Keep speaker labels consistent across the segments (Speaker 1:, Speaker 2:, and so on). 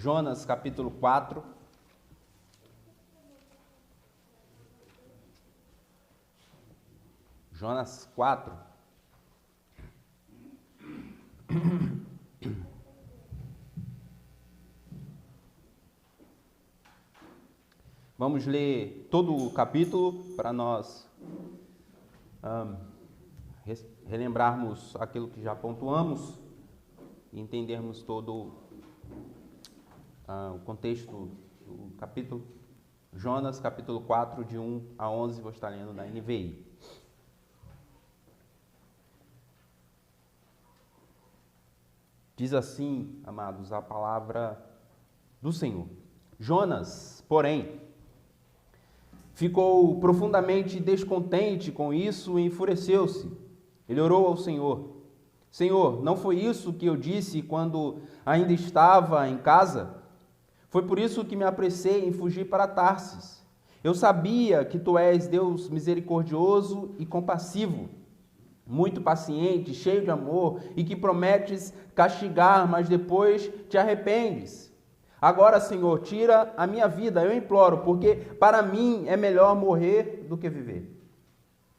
Speaker 1: Jonas capítulo 4. Jonas 4. Vamos ler todo o capítulo para nós relembrarmos aquilo que já pontuamos e entendermos todo o contexto do capítulo. Jonas capítulo 4, de 1 a 11, vou estar lendo na NVI. Diz assim, amados, a palavra do Senhor. Jonas, porém, ficou profundamente descontente com isso e enfureceu-se. Ele orou ao Senhor: Senhor, não foi isso que eu disse quando ainda estava em casa? Foi por isso que me apressei em fugir para Tarsis. Eu sabia que tu és Deus misericordioso e compassivo, muito paciente, cheio de amor, e que prometes castigar, mas depois te arrependes. Agora, Senhor, tira a minha vida, eu imploro, porque para mim é melhor morrer do que viver.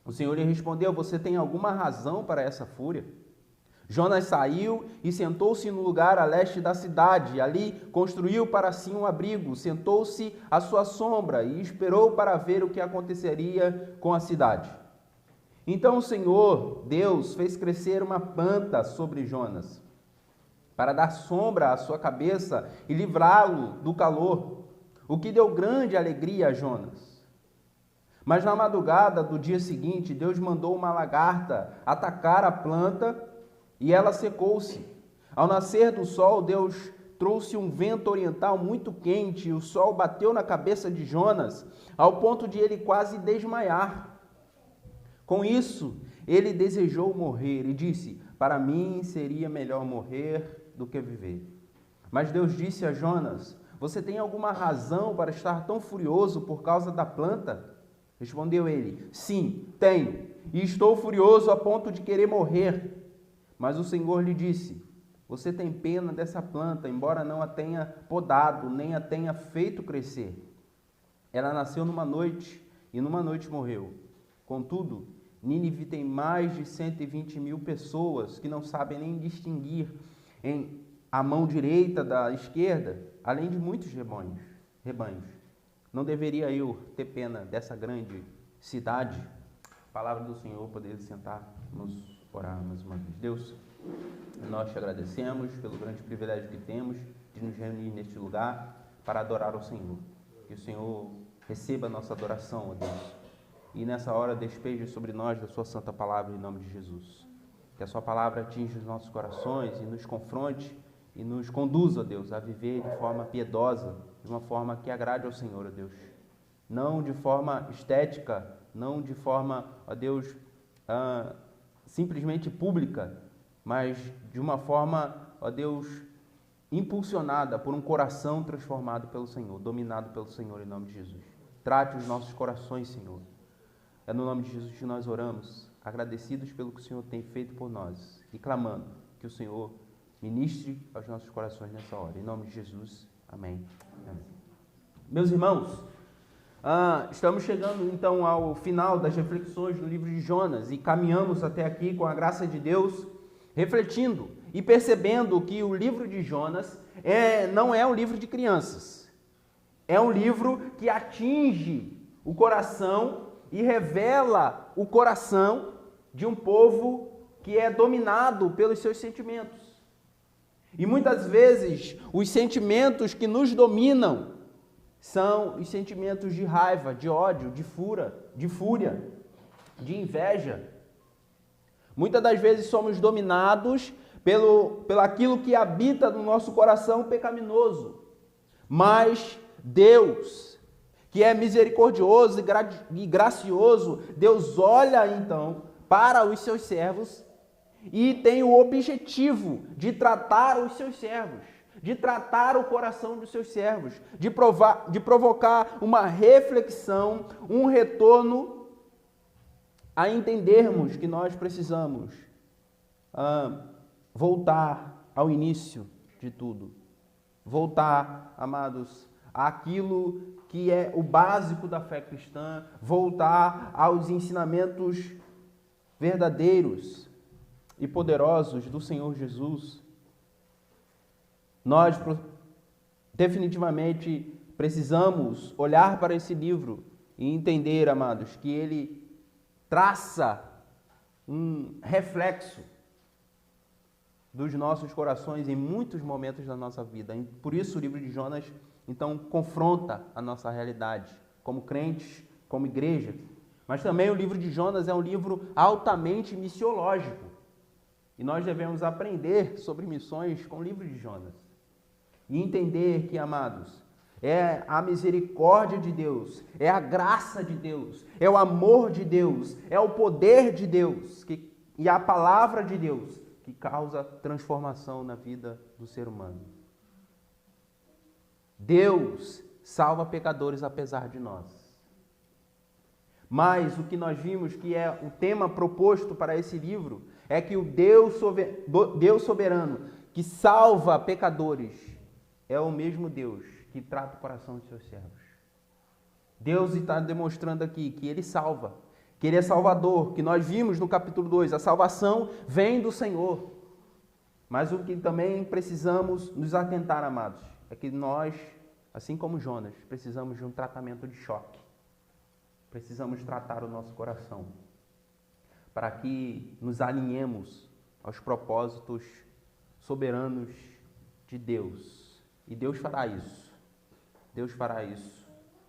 Speaker 1: O Senhor lhe respondeu: você tem alguma razão para essa fúria? Jonas saiu e sentou-se no lugar a leste da cidade. Ali construiu para si um abrigo, sentou-se à sua sombra e esperou para ver o que aconteceria com a cidade. Então o Senhor, Deus, fez crescer uma planta sobre Jonas, para dar sombra à sua cabeça e livrá-lo do calor, o que deu grande alegria a Jonas. Mas na madrugada do dia seguinte, Deus mandou uma lagarta atacar a planta e ela secou-se. Ao nascer do sol, Deus trouxe um vento oriental muito quente e o sol bateu na cabeça de Jonas, ao ponto de ele quase desmaiar. Com isso, ele desejou morrer e disse: para mim seria melhor morrer do que viver. Mas Deus disse a Jonas: você tem alguma razão para estar tão furioso por causa da planta? Respondeu ele: sim, tenho, e estou furioso a ponto de querer morrer. Mas o Senhor lhe disse: você tem pena dessa planta, embora não a tenha podado, nem a tenha feito crescer. Ela nasceu numa noite, e numa noite morreu. Contudo, Nínive tem mais de 120 mil pessoas que não sabem nem distinguir a mão direita da esquerda, além de muitos rebanhos. Não deveria eu ter pena dessa grande cidade? Palavra do Senhor, poder sentar, nos orar mais uma vez. Deus, nós te agradecemos pelo grande privilégio que temos de nos reunir neste lugar para adorar o Senhor. Que o Senhor receba a nossa adoração, ó Deus. E nessa hora despeje sobre nós da sua santa palavra em nome de Jesus. Que a sua palavra atinja os nossos corações e nos confronte e nos conduza, ó Deus, a viver de forma piedosa, de uma forma que agrade ao Senhor, ó Deus. Não de forma estética, não de forma, ó Deus, simplesmente pública, mas de uma forma, ó Deus, impulsionada por um coração transformado pelo Senhor, dominado pelo Senhor em nome de Jesus. Trate os nossos corações, Senhor. É no nome de Jesus que nós oramos, agradecidos pelo que o Senhor tem feito por nós e clamando que o Senhor ministre aos nossos corações nessa hora. Em nome de Jesus, amém. Amém. Meus irmãos, estamos chegando então ao final das reflexões do livro de Jonas e caminhamos até aqui com a graça de Deus, refletindo e percebendo que o livro de Jonas não é um livro de crianças. É um livro que atinge o coração e revela o coração de um povo que é dominado pelos seus sentimentos. E muitas vezes os sentimentos que nos dominam são os sentimentos de raiva, de ódio, de fúria, de inveja. Muitas das vezes somos dominados pelo aquilo que habita no nosso coração pecaminoso. Mas Deus, que é misericordioso e gracioso, Deus olha então para os seus servos e tem o objetivo de tratar os seus servos, de tratar o coração dos seus servos, de provocar uma reflexão, um retorno a entendermos que nós precisamos voltar ao início de tudo. voltar, amados, àquilo que é o básico da fé cristã, voltar aos ensinamentos verdadeiros e poderosos do Senhor Jesus. Nós definitivamente precisamos olhar para esse livro e entender, amados, que ele traça um reflexo dos nossos corações em muitos momentos da nossa vida. Por isso o livro de Jonas, então, confronta a nossa realidade como crentes, como igreja. Mas também o livro de Jonas é um livro altamente missiológico. E nós devemos aprender sobre missões com o livro de Jonas. E entender que, amados, é a misericórdia de Deus, é a graça de Deus, é o amor de Deus, é o poder de Deus e a palavra de Deus que causa transformação na vida do ser humano. Deus salva pecadores apesar de nós. Mas o que nós vimos que é o tema proposto para esse livro é que o Deus soberano que salva pecadores é o mesmo Deus que trata o coração de seus servos. Deus está demonstrando aqui que Ele salva, que Ele é Salvador, que nós vimos no capítulo 2, a salvação vem do Senhor. Mas o que também precisamos nos atentar, amados, é que nós, assim como Jonas, precisamos de um tratamento de choque. Precisamos tratar o nosso coração para que nos alinhemos aos propósitos soberanos de Deus. E Deus fará isso. Deus fará isso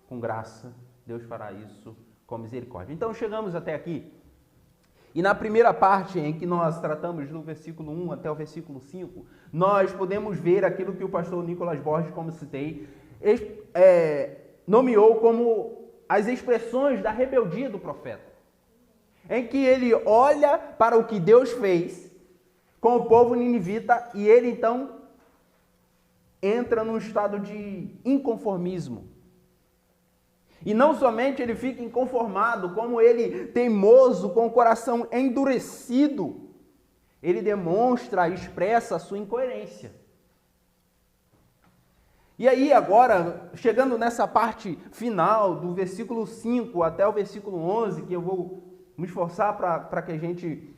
Speaker 1: com graça. Deus fará isso com misericórdia. Então chegamos até aqui. E na primeira parte em que nós tratamos do versículo 1 até o versículo 5, nós podemos ver aquilo que o pastor Nicolas Borges, como citei, nomeou como as expressões da rebeldia do profeta. Em que ele olha para o que Deus fez com o povo ninivita e ele então entra num estado de inconformismo. E não somente ele fica inconformado, como ele, teimoso, com o coração endurecido, ele demonstra, expressa a sua incoerência. E aí agora, chegando nessa parte final, do versículo 5 até o versículo 11, que eu vou me esforçar para que a gente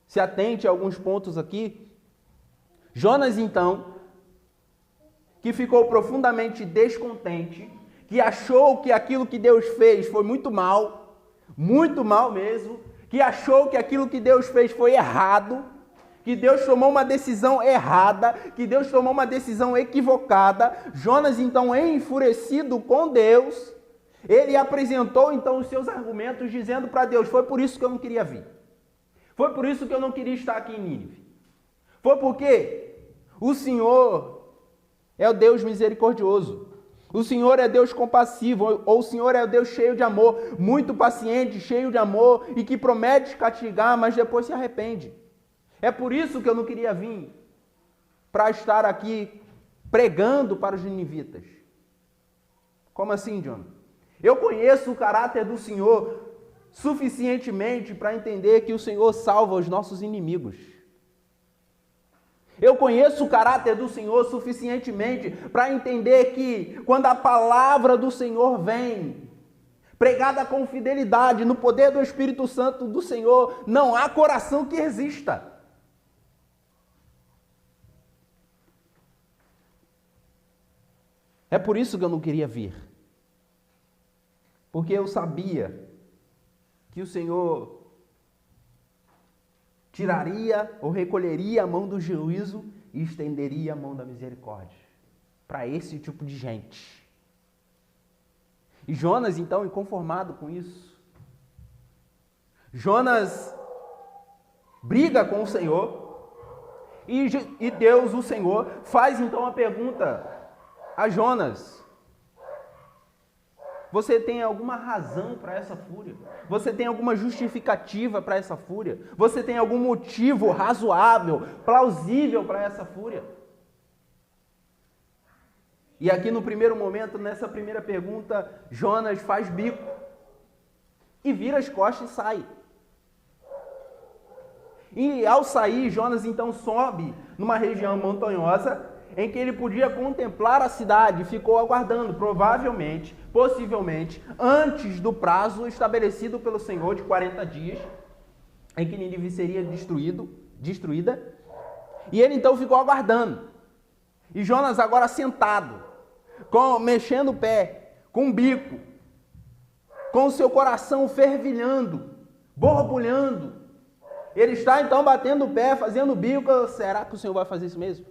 Speaker 1: se atente a alguns pontos aqui. Jonas, então, que ficou profundamente descontente, que achou que aquilo que Deus fez foi muito mal mesmo, que achou que aquilo que Deus fez foi errado, que Deus tomou uma decisão errada, que Deus tomou uma decisão equivocada. Jonas, então, enfurecido com Deus, ele apresentou, então, os seus argumentos, dizendo para Deus: foi por isso que eu não queria vir. Foi por isso que eu não queria estar aqui em Nínive. Foi porque o Senhor é o Deus misericordioso. O Senhor é Deus compassivo, ou o Senhor é o Deus cheio de amor, muito paciente, cheio de amor, e que promete castigar, mas depois se arrepende. É por isso que eu não queria vir, para estar aqui pregando para os ninivitas. Como assim, John? Eu conheço o caráter do Senhor suficientemente para entender que o Senhor salva os nossos inimigos. Eu conheço o caráter do Senhor suficientemente para entender que quando a palavra do Senhor vem, pregada com fidelidade, no poder do Espírito Santo do Senhor, não há coração que resista. É por isso que eu não queria vir. Porque eu sabia que o Senhor tiraria ou recolheria a mão do juízo e estenderia a mão da misericórdia para esse tipo de gente. E Jonas, então, inconformado com isso, Jonas briga com o Senhor e Deus, o Senhor, faz então a pergunta a Jonas: você tem alguma razão para essa fúria? Você tem alguma justificativa para essa fúria? Você tem algum motivo razoável, plausível para essa fúria? E aqui no primeiro momento, nessa primeira pergunta, Jonas faz bico e vira as costas e sai. E ao sair, Jonas então sobe numa região montanhosa. em que ele podia contemplar a cidade, ficou aguardando, provavelmente, possivelmente, antes do prazo estabelecido pelo Senhor de 40 dias, em que Nínive seria destruída. E ele então ficou aguardando. E Jonas agora sentado, mexendo o pé, com o bico, com o seu coração fervilhando, borbulhando. Ele está então batendo o pé, fazendo o bico. Será que o Senhor vai fazer isso mesmo?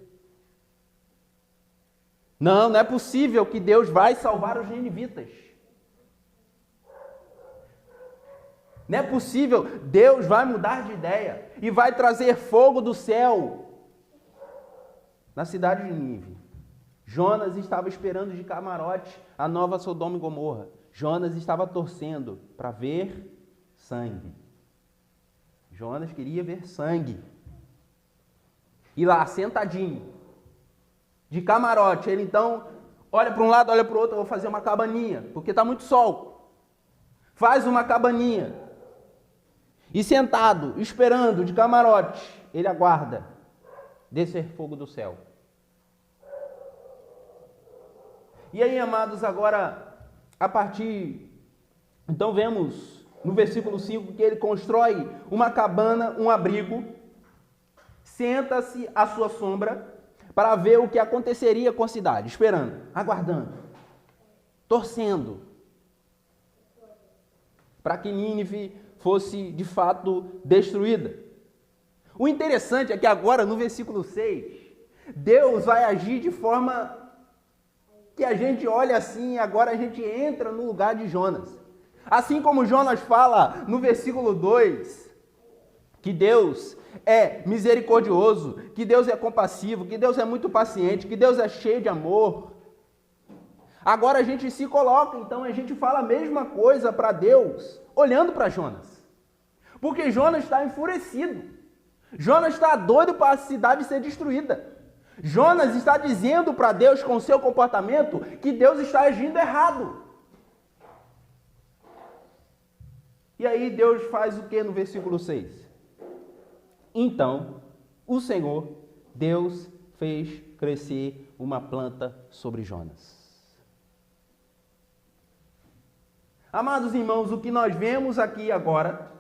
Speaker 1: Não é possível que Deus vai salvar os ninivitas. Não é possível, Deus vai mudar de ideia e vai trazer fogo do céu na cidade de Nínive. Jonas estava esperando de camarote a nova Sodoma e Gomorra. Jonas estava torcendo para ver sangue. Jonas queria ver sangue. E lá, sentadinho, de camarote, ele então olha para um lado, olha para o outro. Eu vou fazer uma cabaninha, porque está muito sol. Faz uma cabaninha. E sentado, esperando, de camarote, ele aguarda descer fogo do céu. E aí, amados, agora, a partir... Então, vemos no versículo 5 que ele constrói uma cabana, um abrigo, senta-se à sua sombra para ver o que aconteceria com a cidade, esperando, aguardando, torcendo, para que Nínive fosse, de fato, destruída. O interessante é que agora, no versículo 6, Deus vai agir de forma que a gente olha assim, e agora a gente entra no lugar de Jonas. Assim como Jonas fala no versículo 2, que Deus é misericordioso, que Deus é compassivo, que Deus é muito paciente, que Deus é cheio de amor. Agora a gente se coloca, então a gente fala a mesma coisa para Deus, olhando para Jonas. Porque Jonas está enfurecido. Jonas está doido para a cidade ser destruída. Jonas está dizendo para Deus com seu comportamento que Deus está agindo errado. E aí Deus faz o que no versículo 6? Então, o Senhor, Deus, fez crescer uma planta sobre Jonas. Amados irmãos, o que nós vemos aqui agora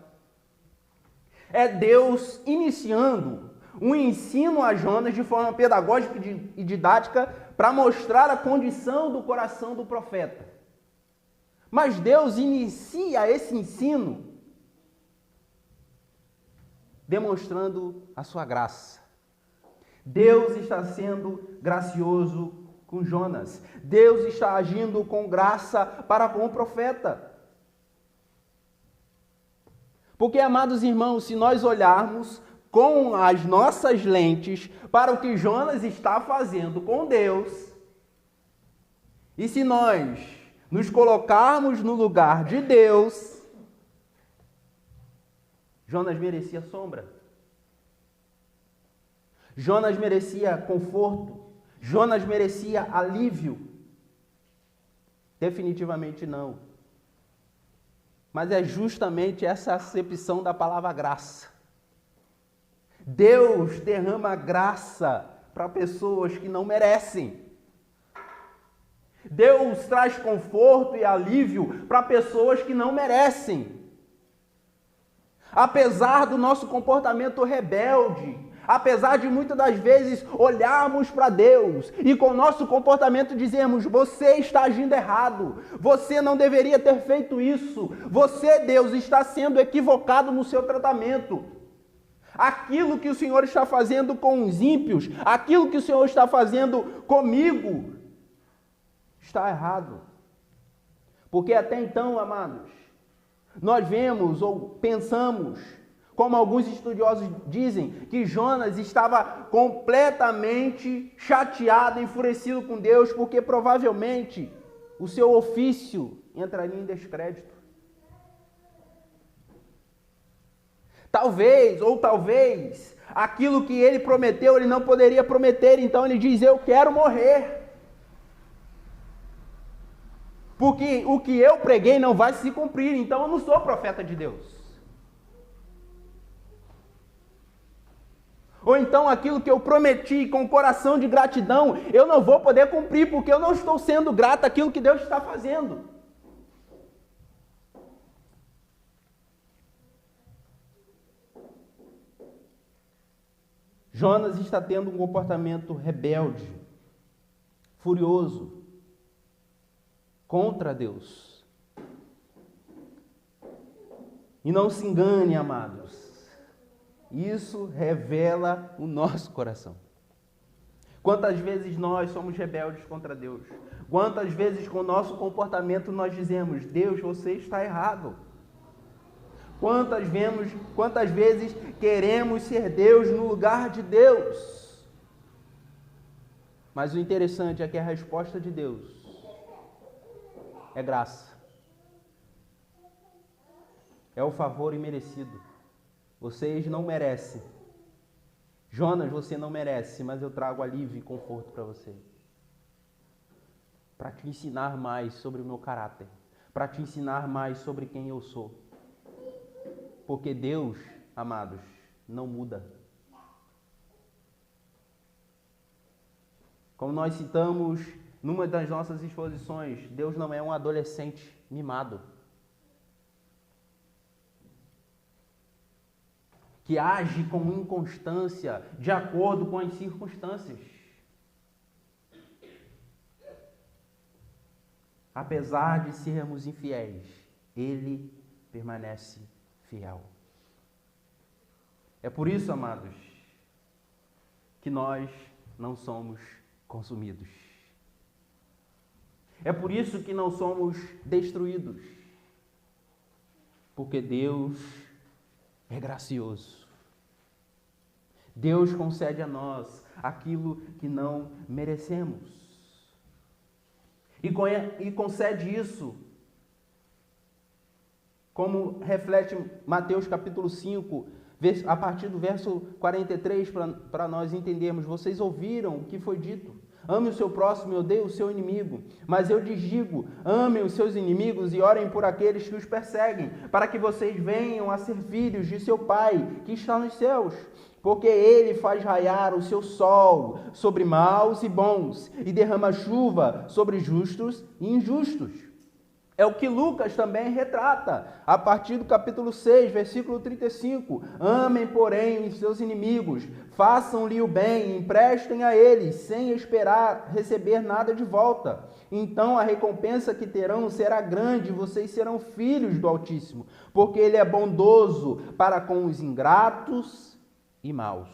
Speaker 1: é Deus iniciando um ensino a Jonas de forma pedagógica e didática para mostrar a condição do coração do profeta. Mas Deus inicia esse ensino demonstrando a sua graça. Deus está sendo gracioso com Jonas. Deus está agindo com graça para com o profeta. Porque, amados irmãos, se nós olharmos com as nossas lentes para o que Jonas está fazendo com Deus, e se nós nos colocarmos no lugar de Deus, Jonas merecia sombra. Jonas merecia conforto. Jonas merecia alívio. Definitivamente não. Mas é justamente essa acepção da palavra graça. Deus derrama graça para pessoas que não merecem. Deus traz conforto e alívio para pessoas que não merecem. Apesar do nosso comportamento rebelde, apesar de muitas das vezes olharmos para Deus e com o nosso comportamento dizermos: você está agindo errado, você não deveria ter feito isso, você, Deus, está sendo equivocado no seu tratamento. Aquilo que o Senhor está fazendo com os ímpios, aquilo que o Senhor está fazendo comigo, está errado. Porque até então, amados, nós vemos ou pensamos, como alguns estudiosos dizem, que Jonas estava completamente chateado, enfurecido com Deus, porque provavelmente o seu ofício entraria em descrédito. Talvez, aquilo que ele prometeu, ele não poderia prometer, então ele diz: eu quero morrer. Porque o que eu preguei não vai se cumprir, então eu não sou profeta de Deus. Ou então aquilo que eu prometi com coração de gratidão, eu não vou poder cumprir porque eu não estou sendo grato àquilo que Deus está fazendo. Jonas está tendo um comportamento rebelde, furioso, contra Deus. E não se engane, amados. Isso revela o nosso coração. Quantas vezes nós somos rebeldes contra Deus? Quantas vezes com o nosso comportamento nós dizemos: Deus, você está errado. Quantas vezes queremos ser Deus no lugar de Deus? Mas o interessante é que a resposta de Deus é graça. É o favor imerecido. Vocês não merecem. Jonas, você não merece, mas eu trago alívio e conforto para você. Para te ensinar mais sobre o meu caráter. Para te ensinar mais sobre quem eu sou. Porque Deus, amados, não muda. Como nós citamos numa das nossas exposições, Deus não é um adolescente mimado, que age com inconstância de acordo com as circunstâncias. Apesar de sermos infiéis, Ele permanece fiel. É por isso, amados, que nós não somos consumidos. É por isso que não somos destruídos. Porque Deus é gracioso. Deus concede a nós aquilo que não merecemos. E concede isso, como reflete Mateus capítulo 5, a partir do verso 43, para nós entendermos. Vocês ouviram o que foi dito: ame o seu próximo e odeie o seu inimigo. Mas eu lhes digo: amem os seus inimigos e orem por aqueles que os perseguem, para que vocês venham a ser filhos de seu Pai, que está nos céus. Porque Ele faz raiar o seu sol sobre maus e bons, e derrama chuva sobre justos e injustos. É o que Lucas também retrata, a partir do capítulo 6, versículo 35. Amem, porém, os seus inimigos, façam-lhe o bem, emprestem a eles, sem esperar receber nada de volta. Então a recompensa que terão será grande, e vocês serão filhos do Altíssimo, porque Ele é bondoso para com os ingratos e maus.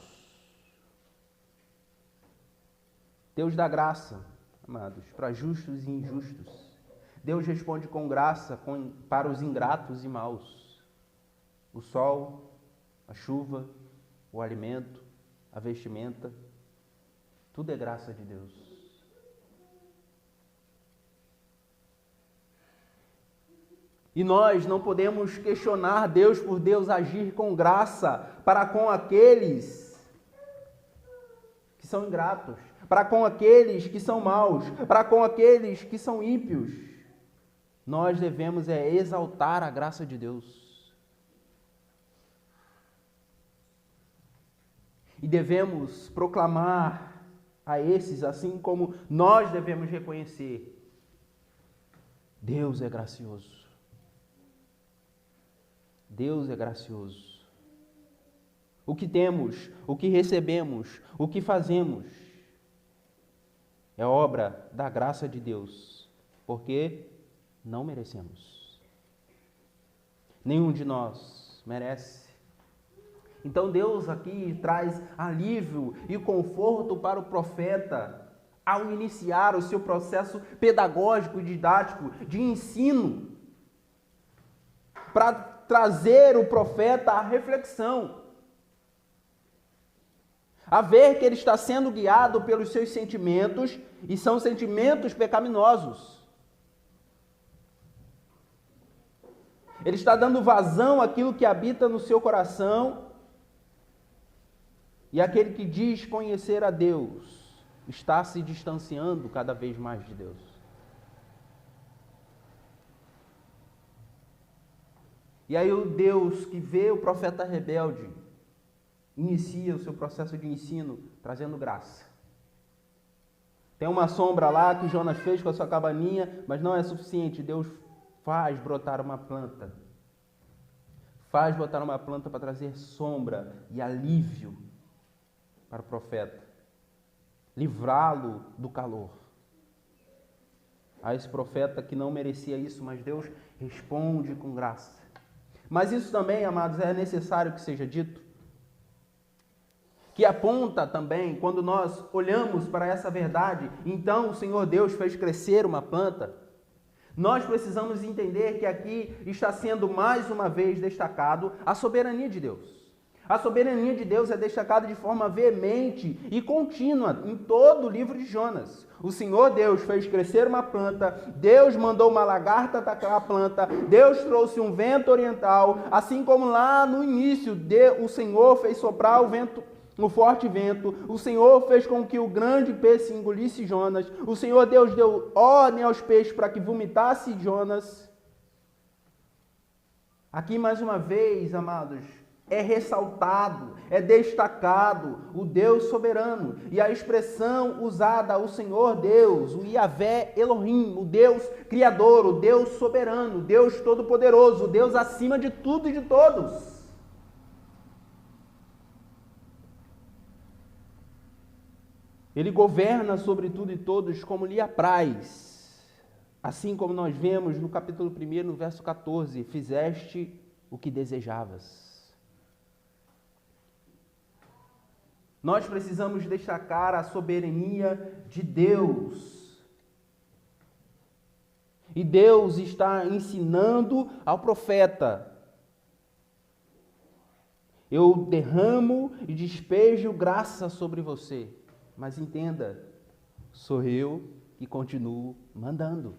Speaker 1: Deus dá graça, amados, para justos e injustos. Deus responde com graça para os ingratos e maus. O sol, a chuva, o alimento, a vestimenta, tudo é graça de Deus. E nós não podemos questionar Deus por Deus agir com graça para com aqueles que são ingratos, para com aqueles que são maus, para com aqueles que são ímpios. Nós devemos exaltar a graça de Deus. E devemos proclamar a esses, assim como nós devemos reconhecer: Deus é gracioso. Deus é gracioso. O que temos, o que recebemos, o que fazemos é obra da graça de Deus, porque não merecemos. Nenhum de nós merece. Então Deus aqui traz alívio e conforto para o profeta ao iniciar o seu processo pedagógico e didático de ensino, para trazer o profeta à reflexão, a ver que ele está sendo guiado pelos seus sentimentos, e são sentimentos pecaminosos. Ele está dando vazão àquilo que habita no seu coração, e aquele que diz conhecer a Deus está se distanciando cada vez mais de Deus. E aí o Deus que vê o profeta rebelde inicia o seu processo de ensino trazendo graça. Tem uma sombra lá que Jonas fez com a sua cabaninha, mas não é suficiente. Deus faz brotar uma planta. Faz brotar uma planta para trazer sombra e alívio para o profeta. Livrá-lo do calor. A esse profeta que não merecia isso, mas Deus responde com graça. Mas isso também, amados, é necessário que seja dito, que aponta também, quando nós olhamos para essa verdade, então o Senhor Deus fez crescer uma planta. Nós precisamos entender que aqui está sendo mais uma vez destacado a soberania de Deus. A soberania de Deus é destacada de forma veemente e contínua em todo o livro de Jonas. O Senhor Deus fez crescer uma planta, Deus mandou uma lagarta atacar a planta, Deus trouxe um vento oriental, assim como lá no início o Senhor fez soprar o forte vento, o Senhor fez com que o grande peixe engolisse Jonas, o Senhor Deus deu ordem aos peixes para que vomitasse Jonas. Aqui mais uma vez, amados, é ressaltado, é destacado o Deus soberano. E a expressão usada, o Senhor Deus, o Yahvé Elohim, o Deus Criador, o Deus soberano, o Deus todo-poderoso, o Deus acima de tudo e de todos. Ele governa sobre tudo e todos como lhe apraz. Assim como nós vemos no capítulo 1, no verso 14, fizeste o que desejavas. Nós precisamos destacar a soberania de Deus. E Deus está ensinando ao profeta: eu derramo e despejo graça sobre você. Mas entenda, sou eu que continuo mandando.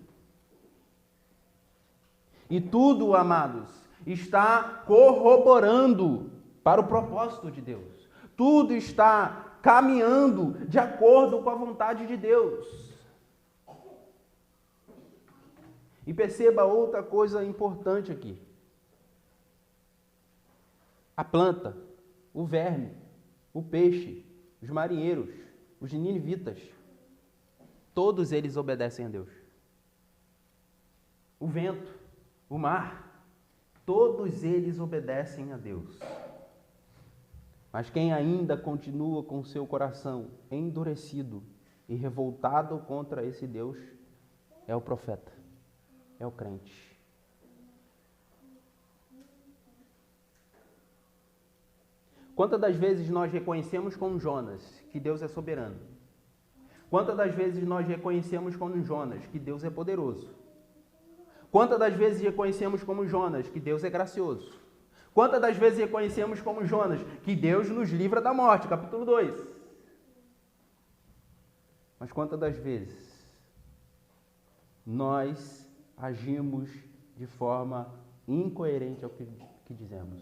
Speaker 1: E tudo, amados, está corroborando para o propósito de Deus. Tudo está caminhando de acordo com a vontade de Deus. E perceba outra coisa importante aqui. A planta, o verme, o peixe, os marinheiros, os ninivitas, todos eles obedecem a Deus. O vento, o mar, todos eles obedecem a Deus. Mas quem ainda continua com seu coração endurecido e revoltado contra esse Deus é o profeta, é o crente. Quantas das vezes nós reconhecemos como Jonas que Deus é soberano? Quantas das vezes nós reconhecemos como Jonas que Deus é poderoso? Quantas das vezes reconhecemos como Jonas que Deus é gracioso? Quantas das vezes reconhecemos como Jonas que Deus nos livra da morte? Capítulo 2. Mas quantas das vezes nós agimos de forma incoerente ao que dizemos?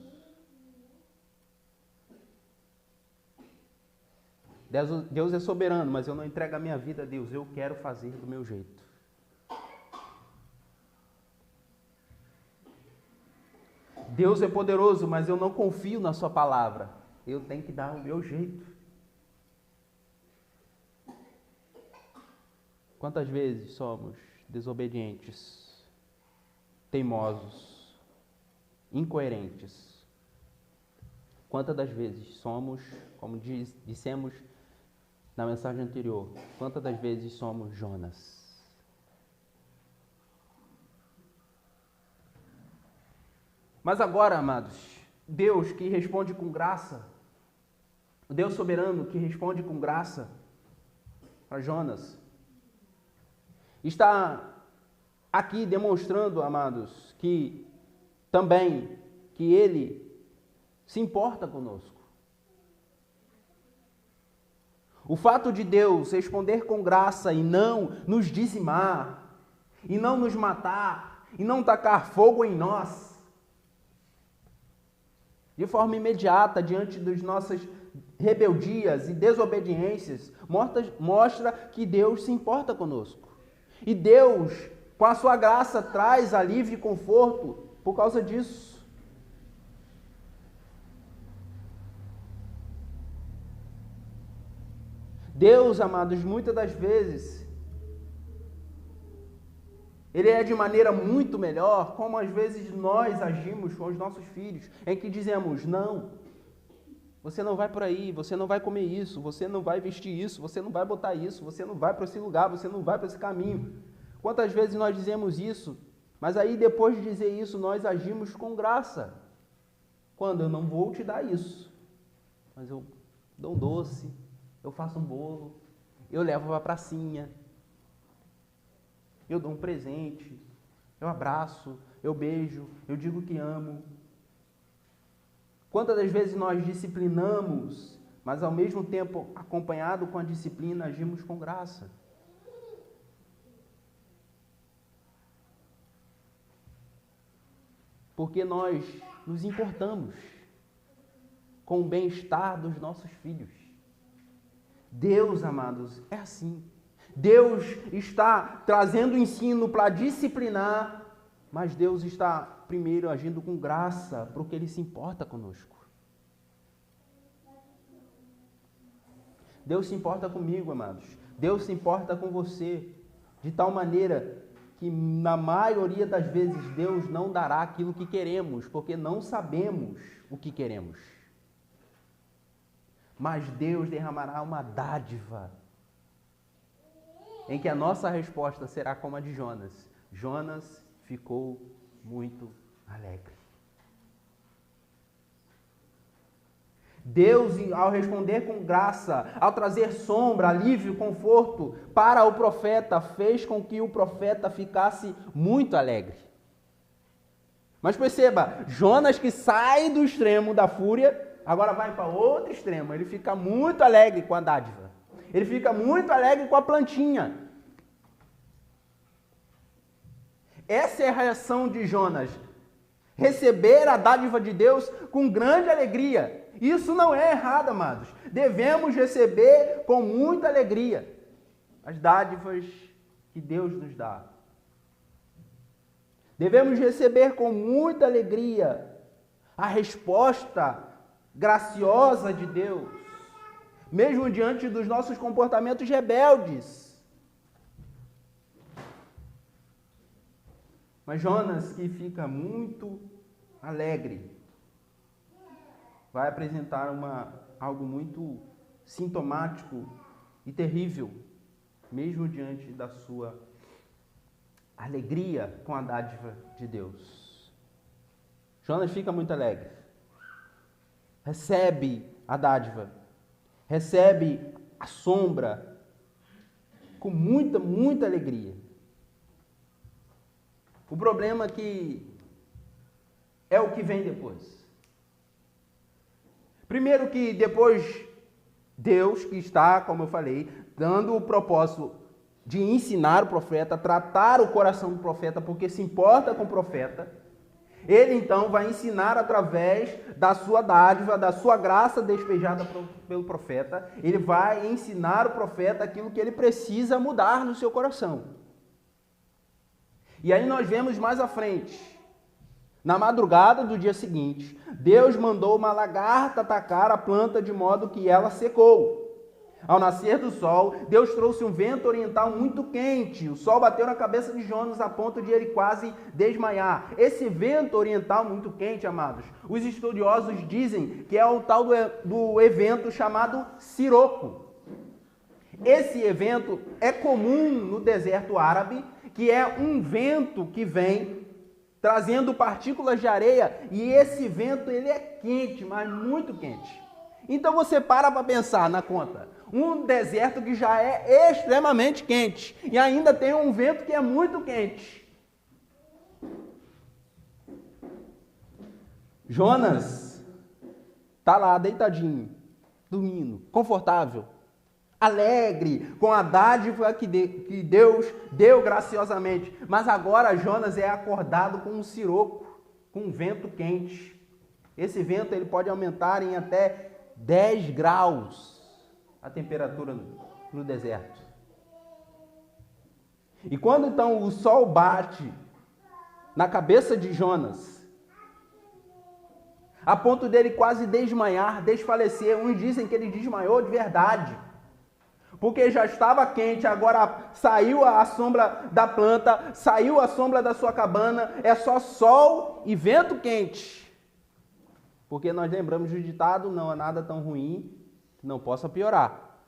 Speaker 1: Deus é soberano, mas eu não entrego a minha vida a Deus. Eu quero fazer do meu jeito. Deus é poderoso, mas eu não confio na sua palavra. Eu tenho que dar o meu jeito. Quantas vezes somos desobedientes, teimosos, incoerentes? Quantas das vezes somos, como dissemos na mensagem anterior, quantas das vezes somos Jonas? Mas agora, amados, Deus que responde com graça, o Deus soberano que responde com graça para Jonas, está aqui demonstrando, amados, que também que Ele se importa conosco. O fato de Deus responder com graça e não nos dizimar, e não nos matar, e não tacar fogo em nós, de forma imediata, diante das nossas rebeldias e desobediências, mostra que Deus se importa conosco. E Deus, com a sua graça, traz alívio e conforto por causa disso. Deus, amados, muitas das vezes, Ele é de maneira muito melhor, como às vezes nós agimos com os nossos filhos, em que dizemos, não, você não vai por aí, você não vai comer isso, você não vai vestir isso, você não vai botar isso, você não vai para esse lugar, você não vai para esse caminho. Quantas vezes nós dizemos isso, mas aí depois de dizer isso, nós agimos com graça. Quando eu não vou te dar isso, mas eu dou um doce, eu faço um bolo, eu levo para a pracinha, eu dou um presente, eu abraço, eu beijo, eu digo que amo. Quantas das vezes nós disciplinamos, mas ao mesmo tempo, acompanhado com a disciplina, agimos com graça? Porque nós nos importamos com o bem-estar dos nossos filhos. Deus, amados, é assim. Deus está trazendo o ensino para disciplinar, mas Deus está primeiro agindo com graça, porque Ele se importa conosco. Deus se importa comigo, amados. Deus se importa com você, de tal maneira que na maioria das vezes Deus não dará aquilo que queremos, porque não sabemos o que queremos. Mas Deus derramará uma dádiva, em que a nossa resposta será como a de Jonas. Jonas ficou muito alegre. Deus, ao responder com graça, ao trazer sombra, alívio, conforto para o profeta, fez com que o profeta ficasse muito alegre. Mas perceba, Jonas, que sai do extremo da fúria, agora vai para outro extremo. Ele fica muito alegre com a dádiva. Ele fica muito alegre com a plantinha. Essa é a reação de Jonas. Receber a dádiva de Deus com grande alegria. Isso não é errado, amados. Devemos receber com muita alegria as dádivas que Deus nos dá. Devemos receber com muita alegria a resposta graciosa de Deus, mesmo diante dos nossos comportamentos rebeldes. Mas Jonas, que fica muito alegre, vai apresentar algo muito sintomático e terrível, mesmo diante da sua alegria com a dádiva de Deus. Jonas fica muito alegre, recebe a dádiva, recebe a sombra com muita, muita alegria. O problema é o que vem depois. Primeiro que depois Deus, que está, como eu falei, dando o propósito de ensinar o profeta, tratar o coração do profeta, porque se importa com o profeta, Ele então vai ensinar através da sua dádiva, da sua graça despejada pelo profeta, Ele vai ensinar o profeta aquilo que ele precisa mudar no seu coração. E aí nós vemos mais à frente, na madrugada do dia seguinte, Deus mandou uma lagarta atacar a planta de modo que ela secou. Ao nascer do sol, Deus trouxe um vento oriental muito quente. O sol bateu na cabeça de Jonas a ponto de ele quase desmaiar. Esse vento oriental muito quente, amados, os estudiosos dizem que é o tal do evento chamado siroco. Esse evento é comum no deserto árabe, que é um vento que vem trazendo partículas de areia, e esse vento ele é quente, mas muito quente. Então você para pensar na conta, um deserto que já é extremamente quente, e ainda tem um vento que é muito quente. Jonas está lá deitadinho, dormindo, confortável, alegre com a dádiva que Deus deu graciosamente. Mas agora Jonas é acordado com um siroco, com um vento quente. Esse vento ele pode aumentar em até 10 graus a temperatura no deserto. E quando então o sol bate na cabeça de Jonas, a ponto dele quase desmaiar, desfalecer, uns dizem que ele desmaiou de verdade. porque já estava quente, agora saiu a sombra da planta, saiu a sombra da sua cabana, é só sol e vento quente. Porque nós lembramos do ditado, não há nada tão ruim que não possa piorar.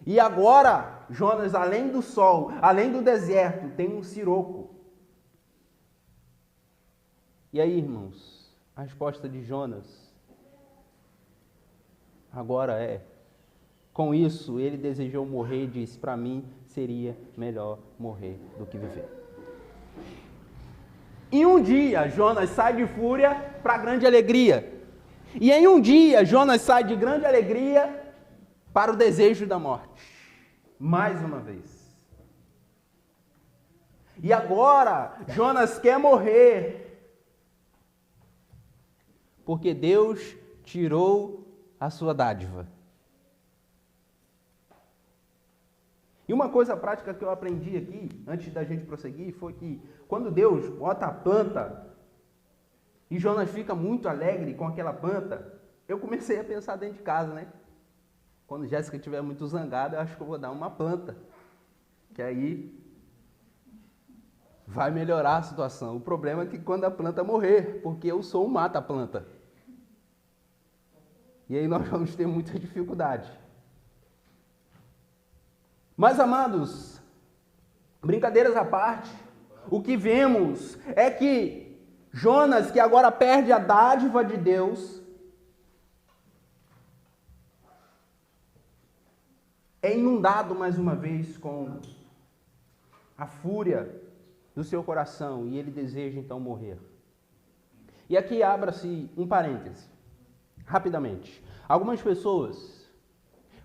Speaker 1: E agora, Jonas, além do sol, além do deserto, tem um siroco. E aí, irmãos, a resposta de Jonas agora é: com isso, ele desejou morrer e disse, para mim seria melhor morrer do que viver. Em um dia, Jonas sai de fúria para grande alegria. E em um dia, Jonas sai de grande alegria para o desejo da morte. Mais uma vez. E agora, Jonas quer morrer, porque Deus tirou a sua dádiva. E uma coisa prática que eu aprendi aqui, antes da gente prosseguir, foi que quando Deus bota a planta e Jonas fica muito alegre com aquela planta, eu comecei a pensar dentro de casa, né? Quando Jéssica estiver muito zangada, eu acho que eu vou dar uma planta, que aí vai melhorar a situação. O problema é que quando a planta morrer, porque eu sou um mata-planta. E aí nós vamos ter muita dificuldade. Mas, amados, brincadeiras à parte, o que vemos é que Jonas, que agora perde a dádiva de Deus, é inundado mais uma vez com a fúria do seu coração e ele deseja então morrer. E aqui abra-se um parêntese, rapidamente. Algumas pessoas,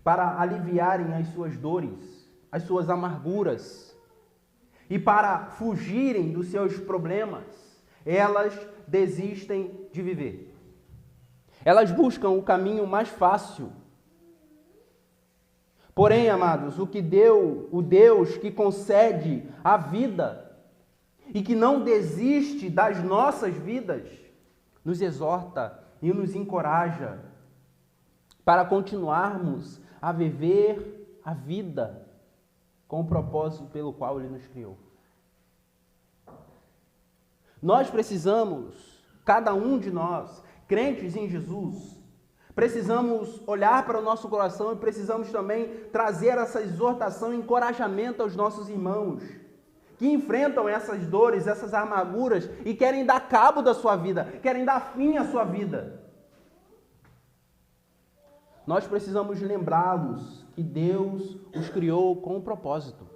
Speaker 1: para aliviarem as suas dores, as suas amarguras e para fugirem dos seus problemas, elas desistem de viver. Elas buscam o caminho mais fácil. Porém, amados, o Deus que concede a vida e que não desiste das nossas vidas, nos exorta e nos encoraja para continuarmos a viver a vida com o propósito pelo qual Ele nos criou. Nós precisamos, cada um de nós, crentes em Jesus, precisamos olhar para o nosso coração e precisamos também trazer essa exortação e encorajamento aos nossos irmãos que enfrentam essas dores, essas amarguras e querem dar cabo da sua vida, querem dar fim à sua vida. Nós precisamos lembrá-los que Deus os criou com um propósito.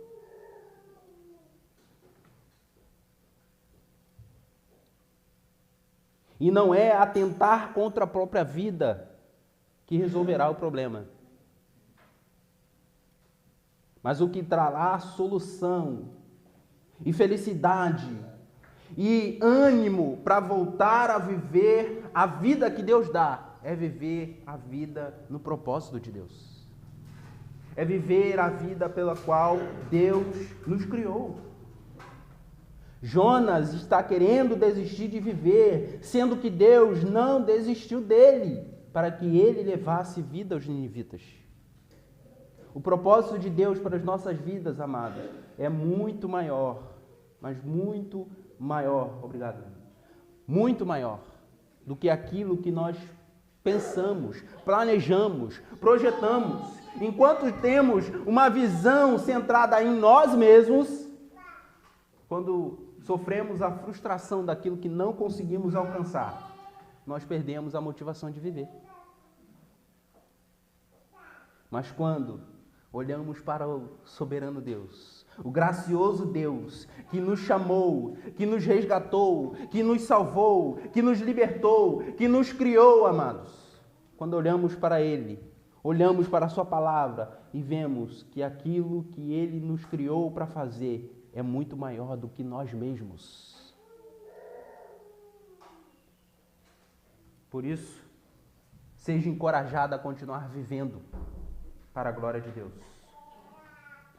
Speaker 1: E não é atentar contra a própria vida que resolverá o problema. Mas o que trará solução e felicidade e ânimo para voltar a viver a vida que Deus dá é viver a vida no propósito de Deus. É viver a vida pela qual Deus nos criou. Jonas está querendo desistir de viver, sendo que Deus não desistiu dele, para que ele levasse vida aos ninivitas. O propósito de Deus para as nossas vidas, amados, é muito maior, mas muito maior, obrigado, muito maior do que aquilo que nós pensamos, planejamos, projetamos. Enquanto temos uma visão centrada em nós mesmos, quando sofremos a frustração daquilo que não conseguimos alcançar, nós perdemos a motivação de viver. Mas quando olhamos para o soberano Deus, o gracioso Deus, que nos chamou, que nos resgatou, que nos salvou, que nos libertou, que nos criou, amados, quando olhamos para Ele, olhamos para a Sua palavra e vemos que aquilo que Ele nos criou para fazer é muito maior do que nós mesmos. Por isso, seja encorajado a continuar vivendo para a glória de Deus.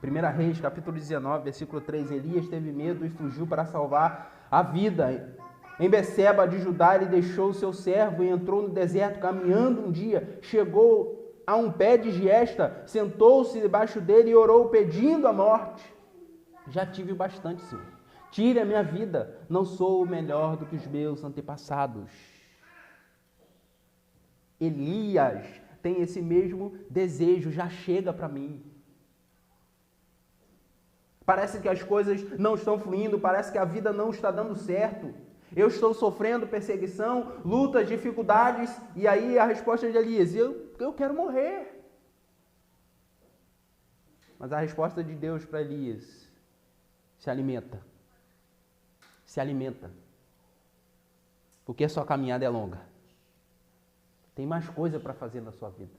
Speaker 1: 1 Reis, capítulo 19, versículo 3, Elias teve medo e fugiu para salvar a vida. Em Beceba de Judá, ele deixou o seu servo e entrou no deserto caminhando um dia. Chegou a um pé de giesta, sentou-se debaixo dele e orou, pedindo a morte. Já tive bastante, Senhor. Tire a minha vida. Não sou melhor do que os meus antepassados. Elias tem esse mesmo desejo. Já chega para mim. Parece que as coisas não estão fluindo. Parece que a vida não está dando certo. Eu estou sofrendo perseguição, lutas, dificuldades. E aí a resposta de Elias: eu quero morrer. Mas a resposta de Deus para Elias: se alimenta. Se alimenta. Porque a sua caminhada é longa. Tem mais coisa para fazer na sua vida.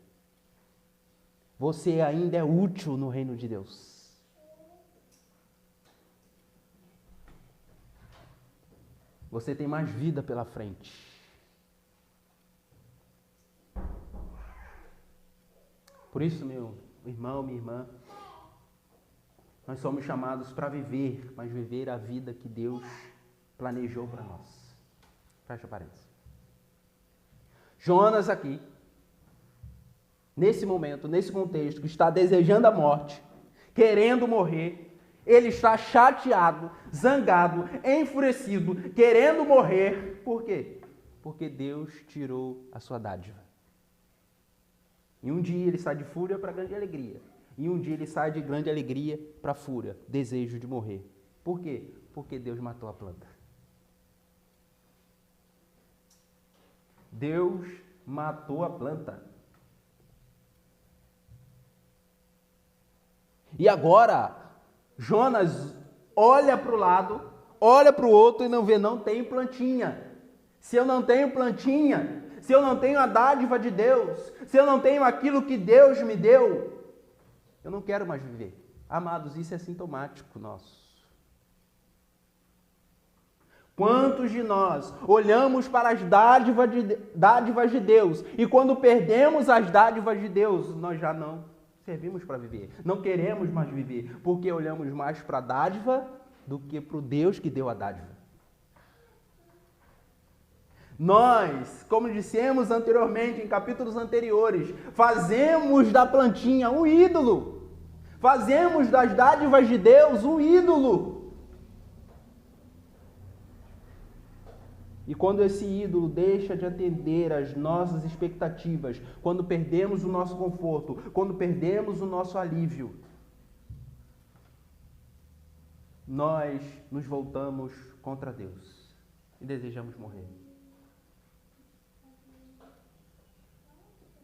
Speaker 1: Você ainda é útil no reino de Deus. Você tem mais vida pela frente. Por isso, meu irmão, minha irmã, nós somos chamados para viver, mas viver a vida que Deus planejou para nós. Fecha parênteses. Jonas aqui, nesse momento, nesse contexto, que está desejando a morte, querendo morrer, ele está chateado, zangado, enfurecido, querendo morrer. Por quê? Porque Deus tirou a sua dádiva. E um dia ele sai de fúria para grande alegria. E um dia ele sai de grande alegria para fúria, desejo de morrer. Por quê? Porque Deus matou a planta. Deus matou a planta. E agora, Jonas olha para o lado, olha para o outro e não vê, não tem plantinha. Se eu não tenho plantinha, se eu não tenho a dádiva de Deus, se eu não tenho aquilo que Deus me deu, eu não quero mais viver. Amados, isso é sintomático nosso. Quantos de nós olhamos para as dádivas de Deus e quando perdemos as dádivas de Deus, nós já não servimos para viver. Não queremos mais viver, porque olhamos mais para a dádiva do que para o Deus que deu a dádiva. Nós, como dissemos anteriormente, em capítulos anteriores, fazemos da plantinha um ídolo. Fazemos das dádivas de Deus um ídolo. E quando esse ídolo deixa de atender às nossas expectativas, quando perdemos o nosso conforto, quando perdemos o nosso alívio, nós nos voltamos contra Deus e desejamos morrer.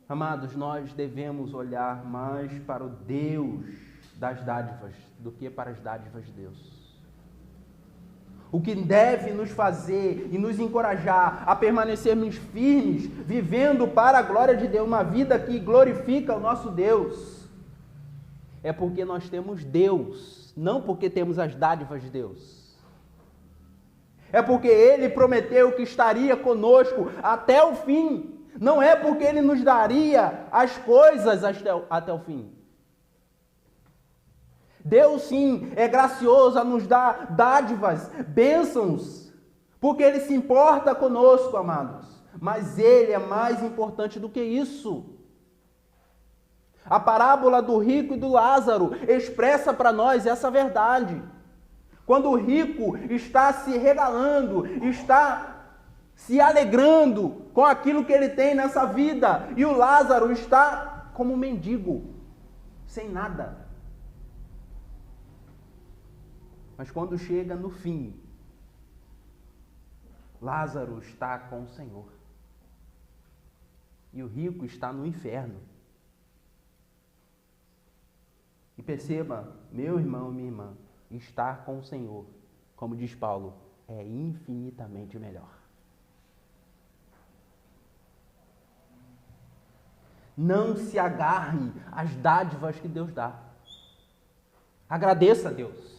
Speaker 1: Amados, nós devemos olhar mais para o Deus das dádivas do que para as dádivas de Deus. O que deve nos fazer e nos encorajar a permanecermos firmes, vivendo para a glória de Deus, uma vida que glorifica o nosso Deus, é porque nós temos Deus, não porque temos as dádivas de Deus. É porque Ele prometeu que estaria conosco até o fim. Não é porque Ele nos daria as coisas até o fim. Deus sim é gracioso a nos dar dádivas, bênçãos, porque Ele se importa conosco, amados. Mas Ele é mais importante do que isso. A parábola do rico e do Lázaro expressa para nós essa verdade. Quando o rico está se regalando, está se alegrando com aquilo que ele tem nessa vida, e o Lázaro está como um mendigo, sem nada. Mas quando chega no fim, Lázaro está com o Senhor. E o rico está no inferno. E perceba, meu irmão, minha irmã, estar com o Senhor, como diz Paulo, é infinitamente melhor. Não se agarre às dádivas que Deus dá. Agradeça a Deus.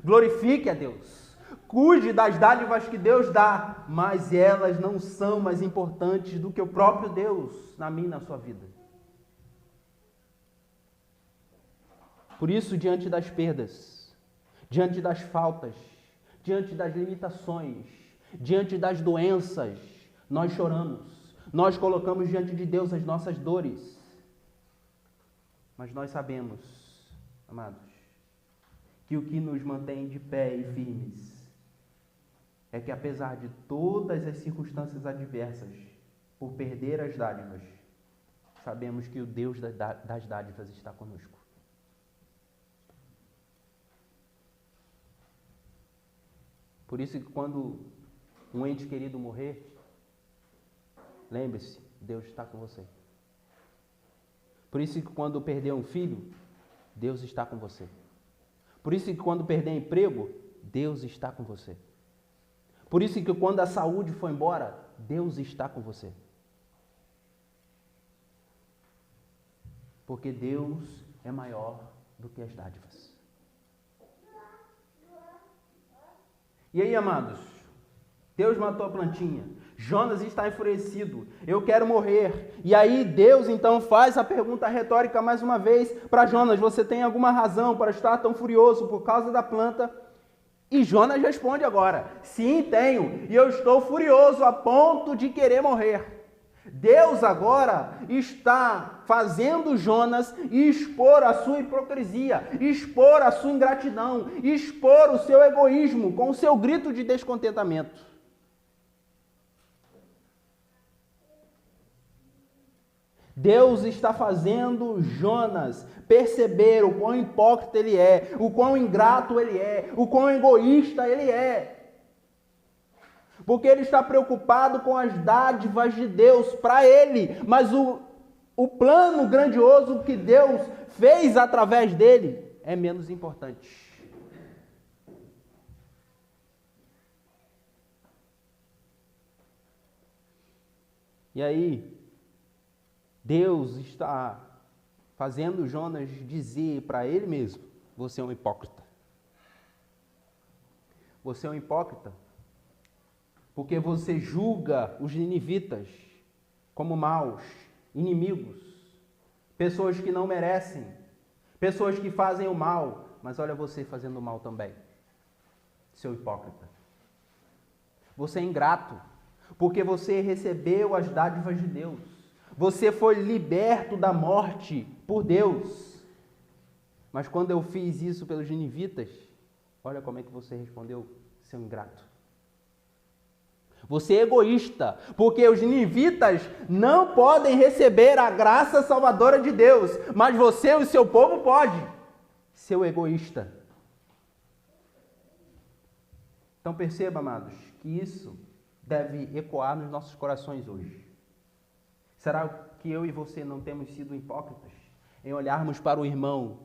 Speaker 1: Glorifique a Deus, cuide das dádivas que Deus dá, mas elas não são mais importantes do que o próprio Deus na minha e na sua vida. Por isso, diante das perdas, diante das faltas, diante das limitações, diante das doenças, nós choramos, nós colocamos diante de Deus as nossas dores. Mas nós sabemos, amados, que o que nos mantém de pé e firmes é que apesar de todas as circunstâncias adversas, por perder as dádivas, sabemos que o Deus das dádivas está conosco. Por isso que quando um ente querido morrer, lembre-se, Deus está com você. Por isso que quando perder um filho, Deus está com você. Por isso que quando perder emprego, Deus está com você. Por isso que quando a saúde for embora, Deus está com você. Porque Deus é maior do que as dádivas. E aí, amados, Deus matou a plantinha. Jonas está enfurecido. Eu quero morrer. E aí Deus então faz a pergunta retórica mais uma vez para Jonas. Você tem alguma razão para estar tão furioso por causa da planta? E Jonas responde agora: sim, tenho. E eu estou furioso a ponto de querer morrer. Deus agora está fazendo Jonas expor a sua hipocrisia, expor a sua ingratidão, expor o seu egoísmo com o seu grito de descontentamento. Deus está fazendo Jonas perceber o quão hipócrita ele é, o quão ingrato ele é, o quão egoísta ele é. Porque ele está preocupado com as dádivas de Deus para ele, mas o plano grandioso que Deus fez através dele é menos importante. E aí, Deus está fazendo Jonas dizer para ele mesmo: você é um hipócrita. Você é um hipócrita porque você julga os ninivitas como maus, inimigos, pessoas que não merecem, pessoas que fazem o mal, mas olha você fazendo o mal também, seu hipócrita. Você é ingrato porque você recebeu as dádivas de Deus. Você foi liberto da morte por Deus. Mas quando eu fiz isso pelos ninivitas, olha como é que você respondeu, seu ingrato. Você é egoísta, porque os ninivitas não podem receber a graça salvadora de Deus, mas você e o seu povo pode. Seu egoísta. Então perceba, amados, que isso deve ecoar nos nossos corações hoje. Será que eu e você não temos sido hipócritas em olharmos para o irmão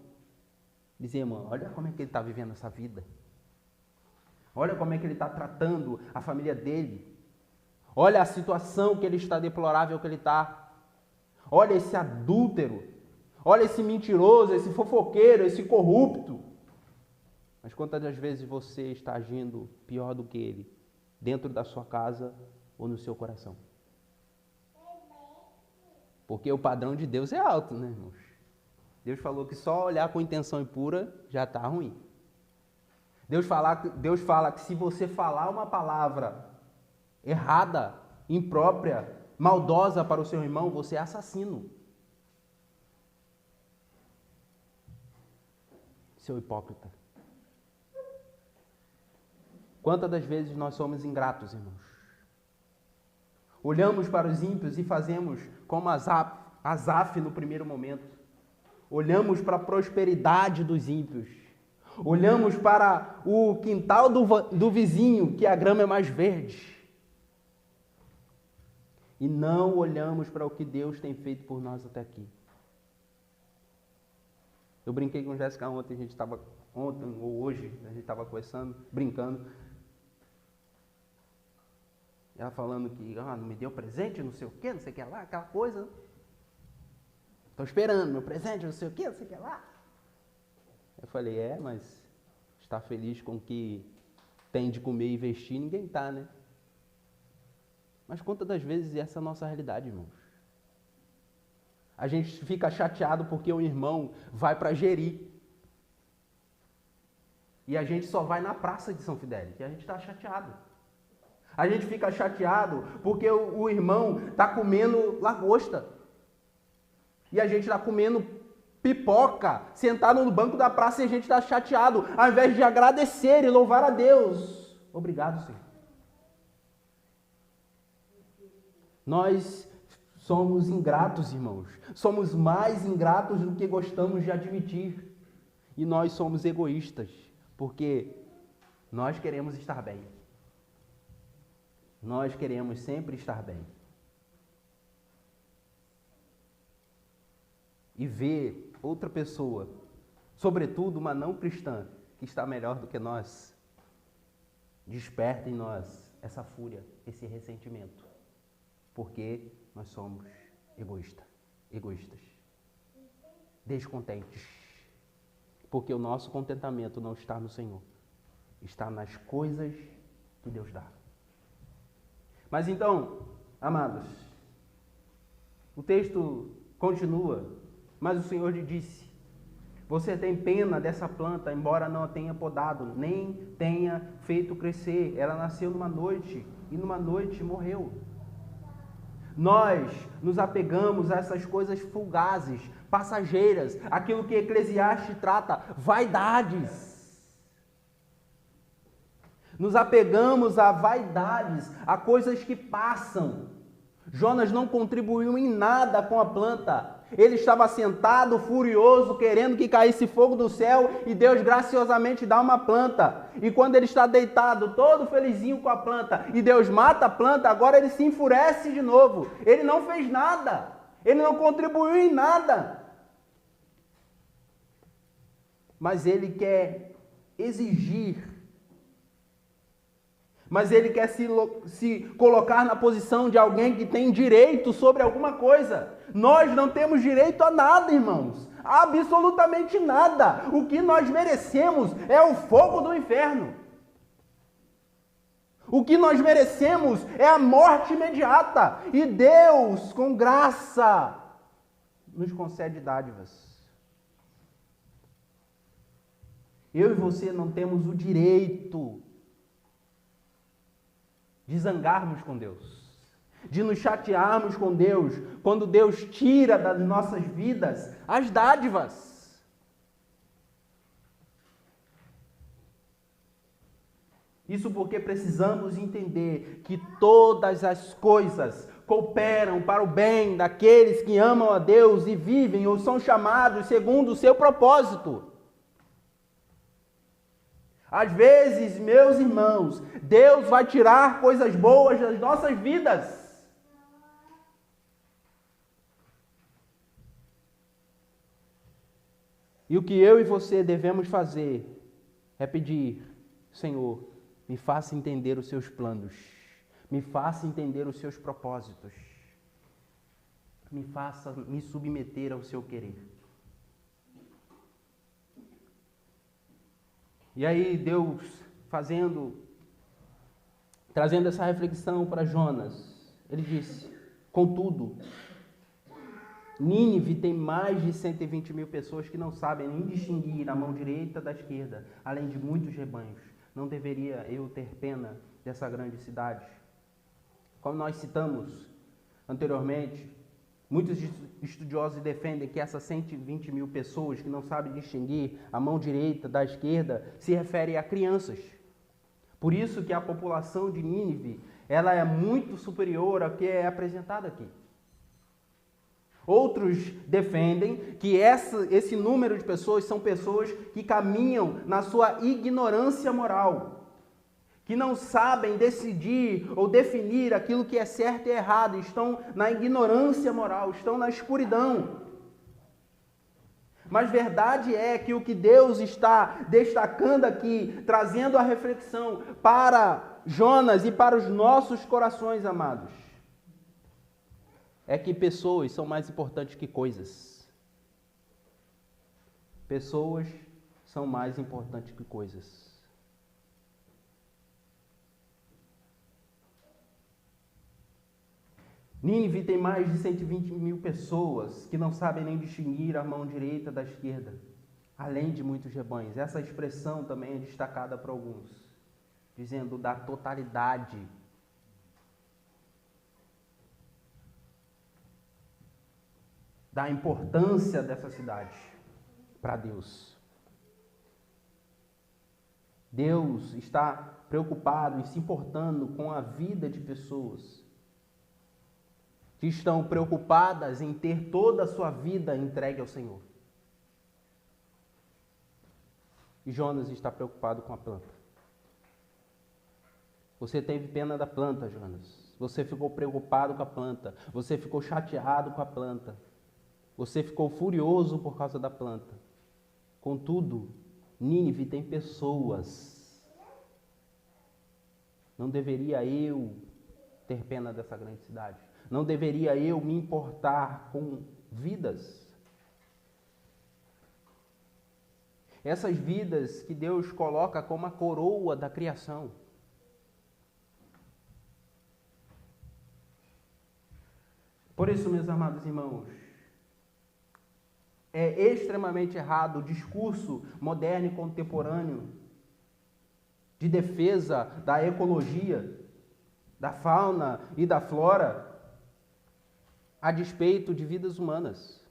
Speaker 1: e dizer: irmão, olha como é que ele está vivendo essa vida. Olha como é que ele está tratando a família dele. Olha a situação que ele está, deplorável que ele está. Olha esse adúltero. Olha esse mentiroso, esse fofoqueiro, esse corrupto. Mas quantas das vezes você está agindo pior do que ele, dentro da sua casa ou no seu coração? Porque o padrão de Deus é alto, né, irmãos? Deus falou que só olhar com intenção impura já está ruim. Deus fala que se você falar uma palavra errada, imprópria, maldosa para o seu irmão, você é assassino. Seu hipócrita. Quantas das vezes nós somos ingratos, irmãos? Olhamos para os ímpios e fazemos como Asaf no primeiro momento. Olhamos para a prosperidade dos ímpios. Olhamos para o quintal do vizinho, que a grama é mais verde. E não olhamos para o que Deus tem feito por nós até aqui. Eu brinquei com a Jéssica ontem ou hoje, a gente estava conversando, brincando. Ela falando que não me deu presente, não sei o que lá, aquela coisa. Estou esperando meu presente, não sei o que lá. Eu falei, mas está feliz com o que tem de comer e vestir, ninguém está, né? Mas quantas das vezes essa é a nossa realidade, irmãos? A gente fica chateado porque o irmão vai para Jeri. E a gente só vai na praça de São Fidélis, e a gente está chateado. A gente fica chateado porque o irmão está comendo lagosta. E a gente está comendo pipoca, sentado no banco da praça e a gente está chateado, ao invés de agradecer e louvar a Deus. Obrigado, Senhor. Nós somos ingratos, irmãos. Somos mais ingratos do que gostamos de admitir. E nós somos egoístas, porque nós queremos estar bem. Nós queremos sempre estar bem. E ver outra pessoa, sobretudo uma não cristã, que está melhor do que nós, desperta em nós essa fúria, esse ressentimento. Porque nós somos egoístas, descontentes. Porque o nosso contentamento não está no Senhor, está nas coisas que Deus dá. Mas então, amados, o texto continua, mas o Senhor lhe disse: você tem pena dessa planta, embora não a tenha podado, nem tenha feito crescer. Ela nasceu numa noite e numa noite morreu. Nós nos apegamos a essas coisas fugazes, passageiras, aquilo que Eclesiastes trata, vaidades. Nos apegamos a vaidades, a coisas que passam. Jonas não contribuiu em nada com a planta. Ele estava sentado, furioso, querendo que caísse fogo do céu, e Deus graciosamente dá uma planta. E quando ele está deitado, todo felizinho com a planta, e Deus mata a planta, agora ele se enfurece de novo. Ele não fez nada. Ele não contribuiu em nada. Mas ele quer exigir. Mas ele quer se colocar na posição de alguém que tem direito sobre alguma coisa. Nós não temos direito a nada, irmãos. Absolutamente nada. O que nós merecemos é o fogo do inferno. O que nós merecemos é a morte imediata. E Deus, com graça, nos concede dádivas. Eu e você não temos o direito de zangarmos com Deus, de nos chatearmos com Deus, quando Deus tira das nossas vidas as dádivas. Isso porque precisamos entender que todas as coisas cooperam para o bem daqueles que amam a Deus e vivem ou são chamados segundo o seu propósito. Às vezes, meus irmãos, Deus vai tirar coisas boas das nossas vidas. E o que eu e você devemos fazer é pedir: Senhor, me faça entender os seus planos, me faça entender os seus propósitos, me faça me submeter ao seu querer. E aí Deus trazendo essa reflexão para Jonas, ele disse: contudo, Nínive tem mais de 120 mil pessoas que não sabem nem distinguir a mão direita da esquerda, além de muitos rebanhos. Não deveria eu ter pena dessa grande cidade? Como nós citamos anteriormente, muitos estudiosos defendem que essas 120 mil pessoas que não sabem distinguir a mão direita da esquerda se refere a crianças. Por isso que a população de Nínive, ela é muito superior ao que é apresentado aqui. Outros defendem que esse número de pessoas são pessoas que caminham na sua ignorância moral, que não sabem decidir ou definir aquilo que é certo e errado, estão na ignorância moral, estão na escuridão. Mas verdade é que o que Deus está destacando aqui, trazendo a reflexão para Jonas e para os nossos corações, amados, é que pessoas são mais importantes que coisas. Pessoas são mais importantes que coisas. Nínive tem mais de 120 mil pessoas que não sabem nem distinguir a mão direita da esquerda, além de muitos rebanhos. Essa expressão também é destacada para alguns, dizendo da totalidade. Da importância dessa cidade. para Deus. Deus está preocupado e se importando com a vida de pessoas que estão preocupadas em ter toda a sua vida entregue ao Senhor. E Jonas está preocupado com a planta. Você teve pena da planta, Jonas. Você ficou preocupado com a planta. Você ficou chateado com a planta. Você ficou furioso por causa da planta. Contudo, Nínive tem pessoas. Não deveria eu ter pena dessa grande cidade? Não deveria eu me importar com vidas? Essas vidas que Deus coloca como a coroa da criação. Por isso, meus amados irmãos, é extremamente errado o discurso moderno e contemporâneo de defesa da ecologia, da fauna e da flora, a despeito de vidas humanas.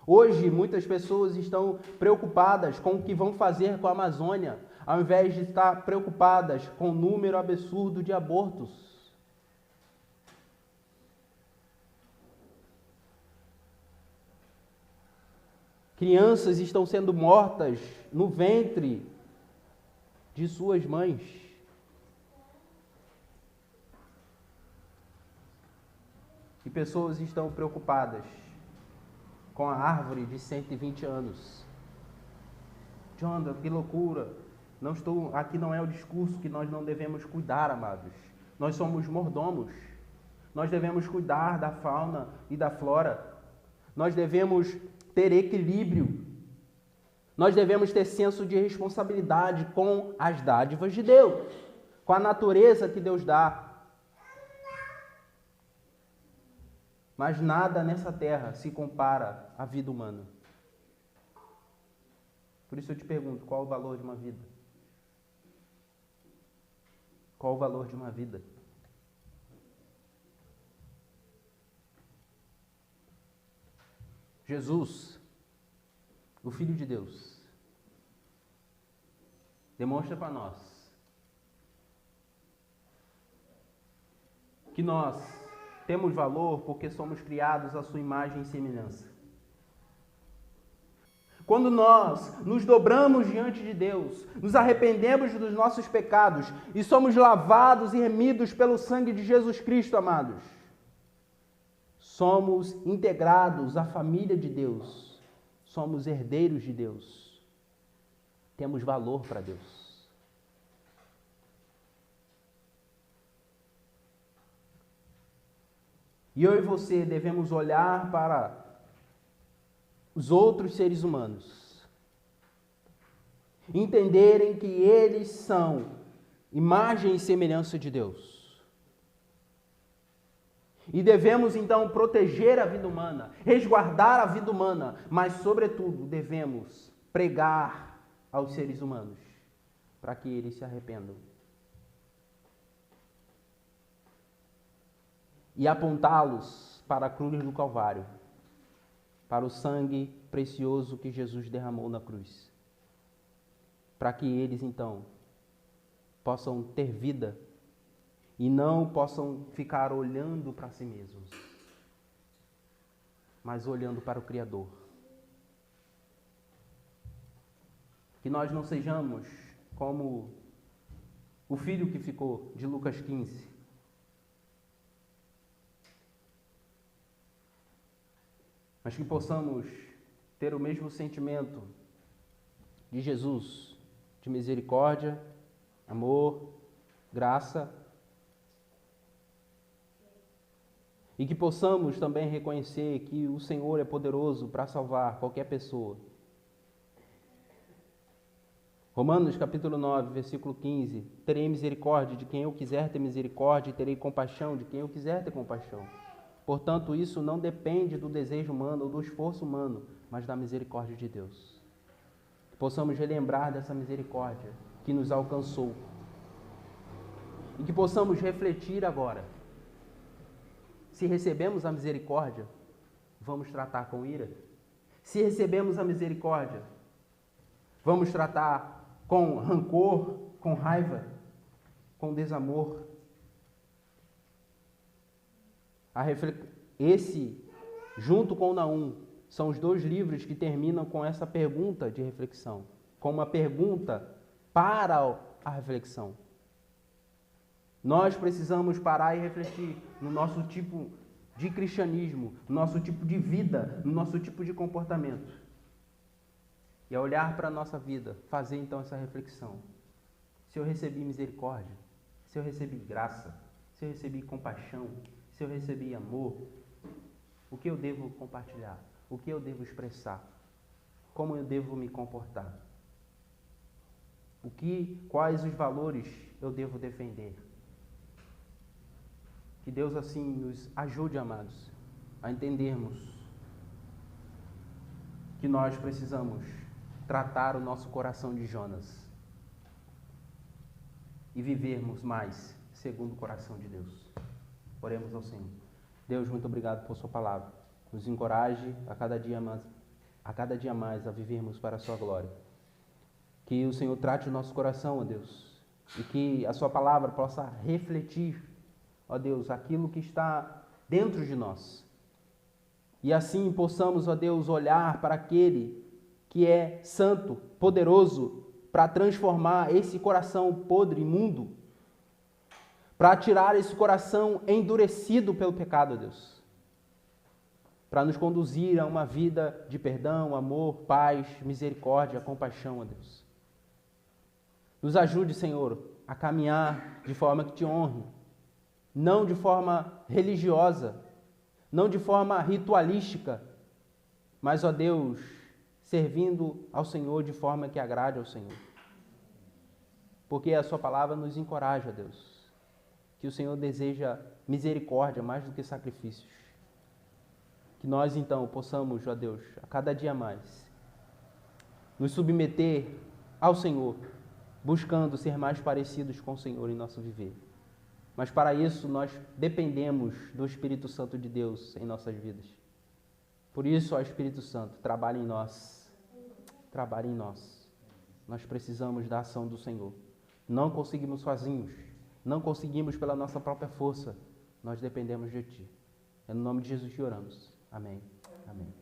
Speaker 1: Hoje, muitas pessoas estão preocupadas com o que vão fazer com a Amazônia, ao invés de estar preocupadas com o número absurdo de abortos. Crianças estão sendo mortas no ventre de suas mães. E pessoas estão preocupadas com a árvore de 120 anos. Jonathan, que loucura! Aqui não é o discurso que nós não devemos cuidar, amados. Nós somos mordomos. Nós devemos cuidar da fauna e da flora. Nós devemos ter equilíbrio. Nós devemos ter senso de responsabilidade com as dádivas de Deus, com a natureza que Deus dá. Mas nada nessa terra se compara à vida humana. Por isso eu te pergunto, qual o valor de uma vida? Qual o valor de uma vida? Jesus, o Filho de Deus, demonstra para nós que nós temos valor porque somos criados à sua imagem e semelhança. Quando nós nos dobramos diante de Deus, nos arrependemos dos nossos pecados e somos lavados e remidos pelo sangue de Jesus Cristo, amados, somos integrados à família de Deus, somos herdeiros de Deus, temos valor para Deus. E eu e você devemos olhar para os outros seres humanos, entenderem que eles são imagem e semelhança de Deus. E devemos então proteger a vida humana, resguardar a vida humana, mas sobretudo devemos pregar aos seres humanos para que eles se arrependam. E apontá-los para a cruz do Calvário, para o sangue precioso que Jesus derramou na cruz, para que eles então possam ter vida e não possam ficar olhando para si mesmos, mas olhando para o Criador. Que nós não sejamos como o filho que ficou de Lucas 15, mas que possamos ter o mesmo sentimento de Jesus, de misericórdia, amor, graça, e que possamos também reconhecer que o Senhor é poderoso para salvar qualquer pessoa. Romanos capítulo 9, versículo 15, terei misericórdia de quem eu quiser ter misericórdia e terei compaixão de quem eu quiser ter compaixão. Portanto, isso não depende do desejo humano ou do esforço humano, mas da misericórdia de Deus. Que possamos relembrar dessa misericórdia que nos alcançou. E que possamos refletir agora. Se recebemos a misericórdia, vamos tratar com ira? Se recebemos a misericórdia, vamos tratar com rancor, com raiva, com desamor? Esse, junto com Naum, são os dois livros que terminam com essa pergunta de reflexão, com uma pergunta para a reflexão. Nós precisamos parar e refletir no nosso tipo de cristianismo, no nosso tipo de vida, no nosso tipo de comportamento. E ao olhar para a nossa vida, fazer então essa reflexão. Se eu recebi misericórdia, se eu recebi graça, se eu recebi compaixão, se eu recebi amor, o que eu devo compartilhar? O que eu devo expressar? Como eu devo me comportar? Quais os valores eu devo defender? Que Deus assim nos ajude, amados, a entendermos que nós precisamos tratar o nosso coração de Jonas e vivermos mais segundo o coração de Deus. Oremos ao Senhor. Deus, muito obrigado por sua palavra. Nos encoraje a cada dia mais a vivermos para a sua glória. Que o Senhor trate o nosso coração, ó Deus, e que a sua palavra possa refletir, ó Deus, aquilo que está dentro de nós. E assim possamos, ó Deus, olhar para aquele que é santo, poderoso, para transformar esse coração podre, imundo, para tirar esse coração endurecido pelo pecado, ó Deus, para nos conduzir a uma vida de perdão, amor, paz, misericórdia, compaixão, ó Deus. Nos ajude, Senhor, a caminhar de forma que te honre, não de forma religiosa, não de forma ritualística, mas, ó Deus, servindo ao Senhor de forma que agrade ao Senhor. Porque a sua palavra nos encoraja, ó Deus, que o Senhor deseja misericórdia mais do que sacrifícios. Que nós, então, possamos, ó Deus, a cada dia mais, nos submeter ao Senhor, buscando ser mais parecidos com o Senhor em nosso viver. Mas para isso nós dependemos do Espírito Santo de Deus em nossas vidas. Por isso, ó Espírito Santo, trabalhe em nós. Trabalhe em nós. Nós precisamos da ação do Senhor. Não conseguimos sozinhos. Não conseguimos pela nossa própria força. Nós dependemos de Ti. É no nome de Jesus que oramos. Amém. Amém.